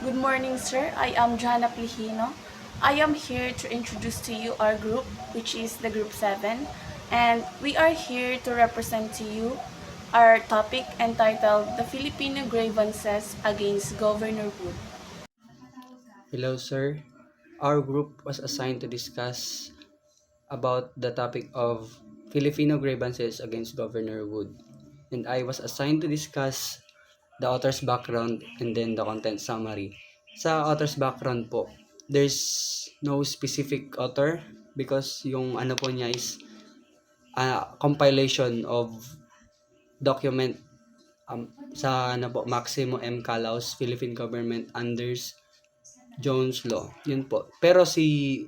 Good morning, sir. I am Johanna Plihino. I am here to introduce to you our group, which is the Group 7, and we are here to represent to you our topic entitled The Filipino Grievances Against Governor Wood. Hello, sir. Our group was assigned to discuss about the topic of Filipino grievances against Governor Wood. And I was assigned to discuss the author's background and then the content summary. Sa author's background po, there's no specific author because yung ano po niya is compilation of document sa ano po, Maximo M. Calaos, Philippine Government Unders Jones Law. Yun po. Pero si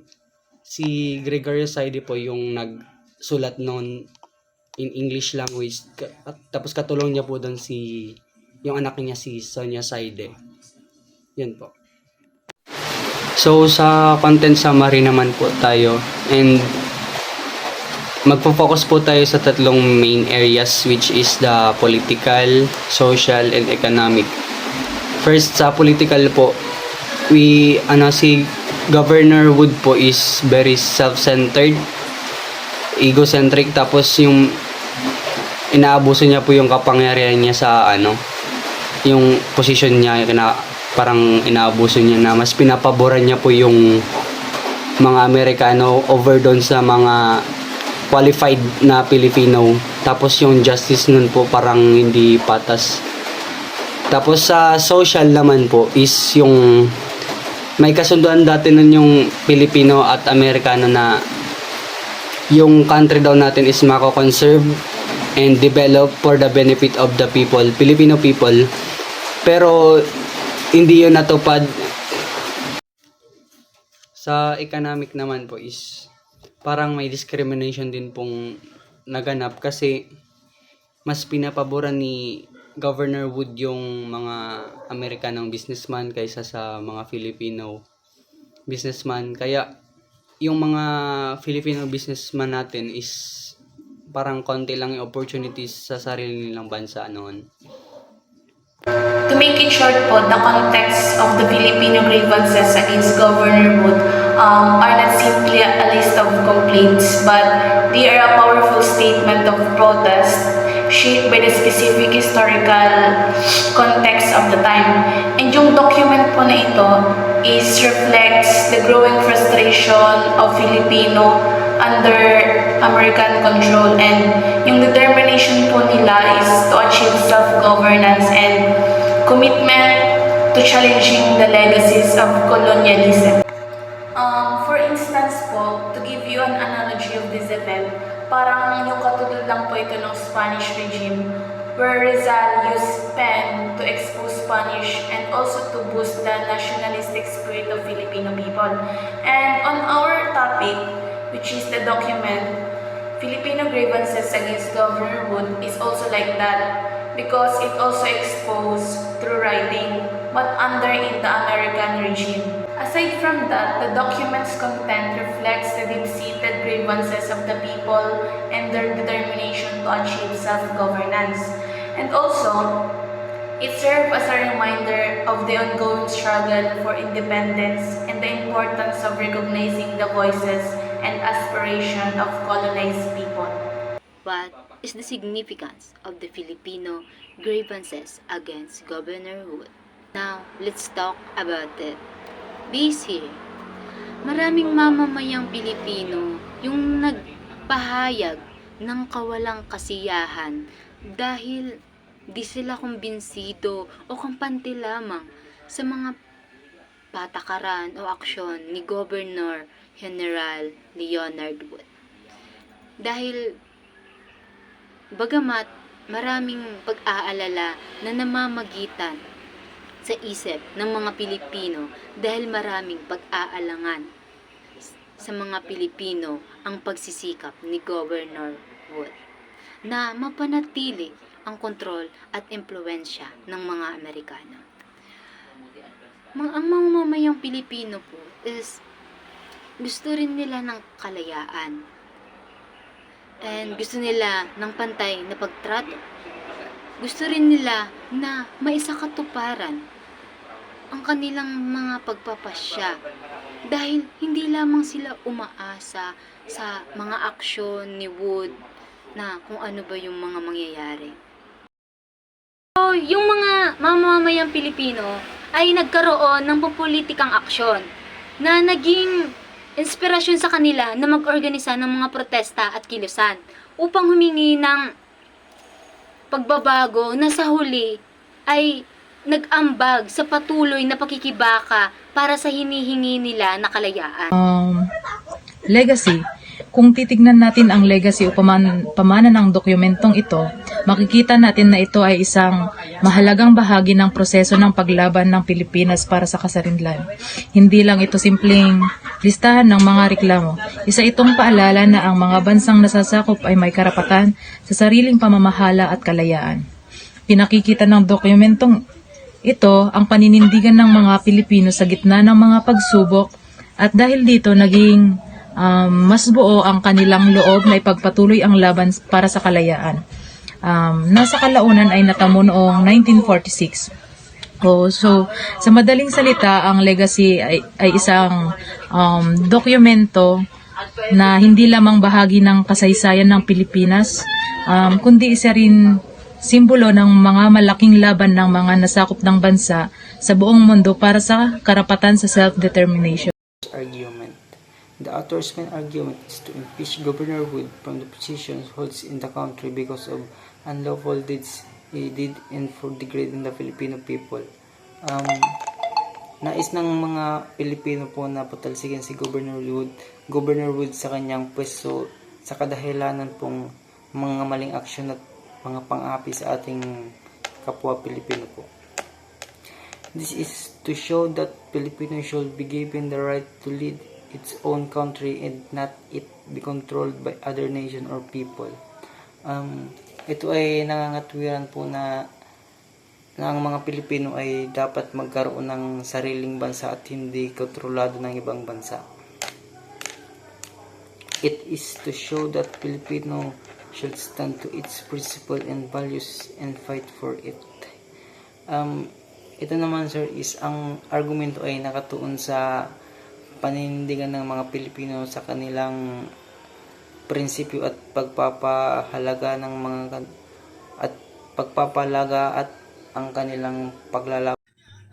Gregorio Saide po yung nagsulat noon in English language. Tapos katulong niya po doon yung anak niya si Sonia Saide. Yun po. So sa content summary naman po tayo, and magpo-focus po tayo sa tatlong main areas, which is the political, social, and economic. First, sa political po, si Governor Wood po is very self-centered, egocentric, tapos yung inaabuso niya po yung kapangyarihan niya sa yung position niya, parang inaabuso niya na mas pinapaboran niya po yung mga Amerikano over doon sa mga qualified na Pilipino. Tapos yung justice nun po parang hindi patas. Tapos sa social naman po is yung may kasunduan dati nun yung Pilipino at Amerikano na yung country daw natin is mako-conserve and develop for the benefit of the people, Filipino people. Pero hindi yun natupad. Sa economic naman po is parang may discrimination din pong naganap kasi mas pinapaboran ni Governor Wood yung mga Amerikanong businessman kaysa sa mga Filipino businessman. Kaya yung mga Filipino businessman natin is parang konti lang yung opportunities sa sarili nilang bansa noon. To make it short po, the context of the Filipino grievances against Governor Wood are not simply a list of complaints, but they are a powerful statement of protest shaped by the specific historical context of the time. And yung document po na ito reflects the growing frustration of Filipino under American control, and yung determination po nila is to achieve self-governance and commitment to challenging the legacies of colonialism. For instance po, to give you an analogy of this event, parang yung katulad lang po ito ng Spanish regime, where Rizal used pen to expose Spanish and also to boost the nationalistic spirit of Filipino people. And on our topic, which is the document, Filipino grievances against Governor Wood is also like that because it also exposed through writing but under in the American regime. Aside from that, the document's content reflects the deep-seated grievances of the people and their determination to achieve self-governance. And also, it served as a reminder of the ongoing struggle for independence and the importance of recognizing the voices and aspiration of colonized people. What is the significance of the Filipino grievances against Governor Wood? Now, let's talk about it. Base here, maraming mamamayang Pilipino yung nagpahayag ng kawalang kasiyahan dahil di sila kumbinsido o kampante lamang sa mga patakaran o aksyon ni Governor General Leonard Wood. Dahil bagamat maraming pag-aalala na namamagitan sa isip ng mga Pilipino dahil maraming pag-aalangan sa mga Pilipino ang pagsisikap ni Governor Wood na mapanatili ang kontrol at impluwensya ng mga Amerikano. Ang mamamayang Pilipino po is gusto rin nila ng kalayaan and gusto nila ng pantay na pagtrato. Gusto rin nila na maisakatuparan ang kanilang mga pagpapasya dahil hindi lamang sila umaasa sa mga aksyon ni Wood na kung ano ba yung mga mangyayari. So, yung mga mamamayang Pilipino ay nagkaroon ng populitikang aksyon na naging inspirasyon sa kanila na mag-organisa ng mga protesta at kilusan upang humingi ng pagbabago na sa huli ay nag-ambag sa patuloy na pakikibaka para sa hinihingi nila na kalayaan. Legacy. Kung titignan natin ang legacy o pamanan ng dokumentong ito, makikita natin na ito ay isang mahalagang bahagi ng proseso ng paglaban ng Pilipinas para sa kasarinlan. Hindi lang ito simpleng listahan ng mga reklamo. Isa itong paalala na ang mga bansang nasasakop ay may karapatan sa sariling pamamahala at kalayaan. Pinakikita ng dokumentong ito ang paninindigan ng mga Pilipino sa gitna ng mga pagsubok at dahil dito naging mas buo ang kanilang loob na ipagpatuloy ang laban para sa kalayaan. Nasa kalaunan ay natamo noong 1946. So, sa madaling salita, ang legacy ay isang dokumento na hindi lamang bahagi ng kasaysayan ng Pilipinas, kundi isa rin simbolo ng mga malaking laban ng mga nasakop ng bansa sa buong mundo para sa karapatan sa self-determination. Argument. The author's main argument is to impeach Governor Wood from the position he holds in the country because of unlawful deeds he did and for degrading the Filipino people. Nais ng mga Pilipino po na patalsikin si Governor Wood sa kanyang pwesto sa kadahilanan pong mga maling aksyon at mga pang-api sa ating kapwa Pilipino po. This is to show that Filipinos should be given the right to lead its own country and not it be controlled by other nation or people. Ito ay nangangatwiran po na ang mga Pilipino ay dapat magkaroon ng sariling bansa at hindi kontrolado ng ibang bansa. It is to show that Filipino should stand to its principle and values and fight for it. Ito naman sir is ang argumento ay nakatuon sa paninindigan ng mga Pilipino sa kanilang prinsipyo at pagpapahalaga ng at ang kanilang paglalaban.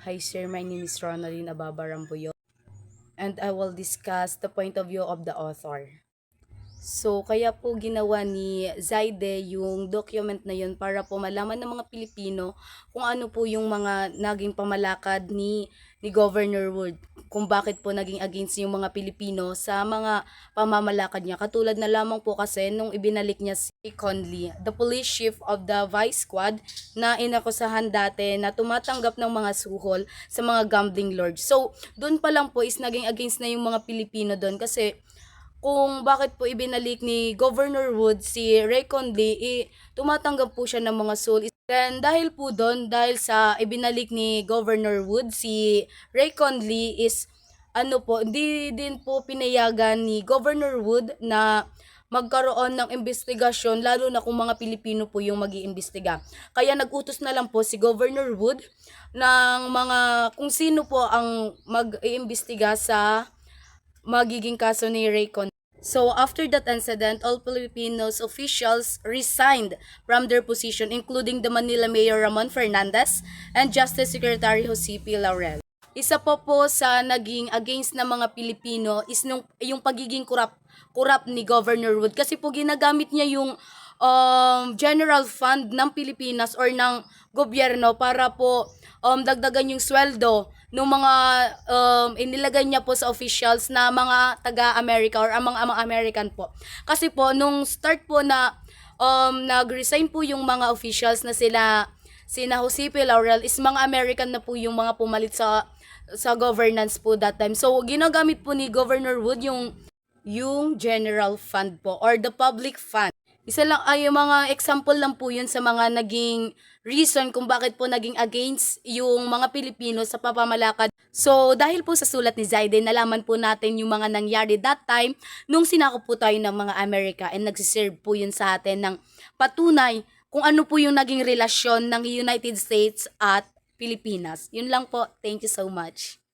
Hi sir, my name is Ronaldine Ababarambuyo and I will discuss the point of view of the author. So, kaya po ginawa ni Zaide yung document na yun para po malaman ng mga Pilipino kung ano po yung mga naging pamalakad ni Governor Wood. Kung bakit po naging against yung mga Pilipino sa mga pamamalakad niya. Katulad na lamang po kasi nung ibinalik niya si Conley, the police chief of the Vice Squad na inakusahan dati na tumatanggap ng mga suhol sa mga gambling lords. So, doon pa lang po is naging against na yung mga Pilipino doon kasi kung bakit po ibinalik ni Governor Wood si Ray Conley, tumatanggap po siya ng mga soul. Then dahil po doon, dahil sa ibinalik ni Governor Wood si Ray Conley is hindi din po pinayagan ni Governor Wood na magkaroon ng investigasyon lalo na kung mga Pilipino po yung mag-iimbestiga. Kaya nag-utos na lang po si Governor Wood ng mga kung sino po ang mag-iimbestiga sa magiging kaso ni Ray Conley. So, after that incident, all Filipinos officials resigned from their position, including the Manila Mayor Ramon Fernandez and Justice Secretary Jose P. Laurel. Isa po sa naging against na mga Pilipino is yung pagiging kurap ni Governor Wood. Kasi po ginagamit niya yung general fund ng Pilipinas or ng gobyerno para po dagdagan yung sweldo ng mga inilagay niya po sa officials na mga taga-America or mga American po. Kasi po nung start po na nag-resign po yung mga officials na sina Jose P. Laurel is mga American na po yung mga pumalit sa governance po that time. So ginagamit po ni Governor Wood yung general fund po or the public fund. Isa lang ay yung mga example lang po yun sa mga naging reason kung bakit po naging against yung mga Pilipino sa papamalakad. So dahil po sa sulat ni Zaide, nalaman po natin yung mga nangyari that time nung sinakop po tayo ng mga Amerika and nagsiserve po yun sa atin ng patunay kung ano po yung naging relasyon ng United States at Pilipinas. Yun lang po. Thank you so much.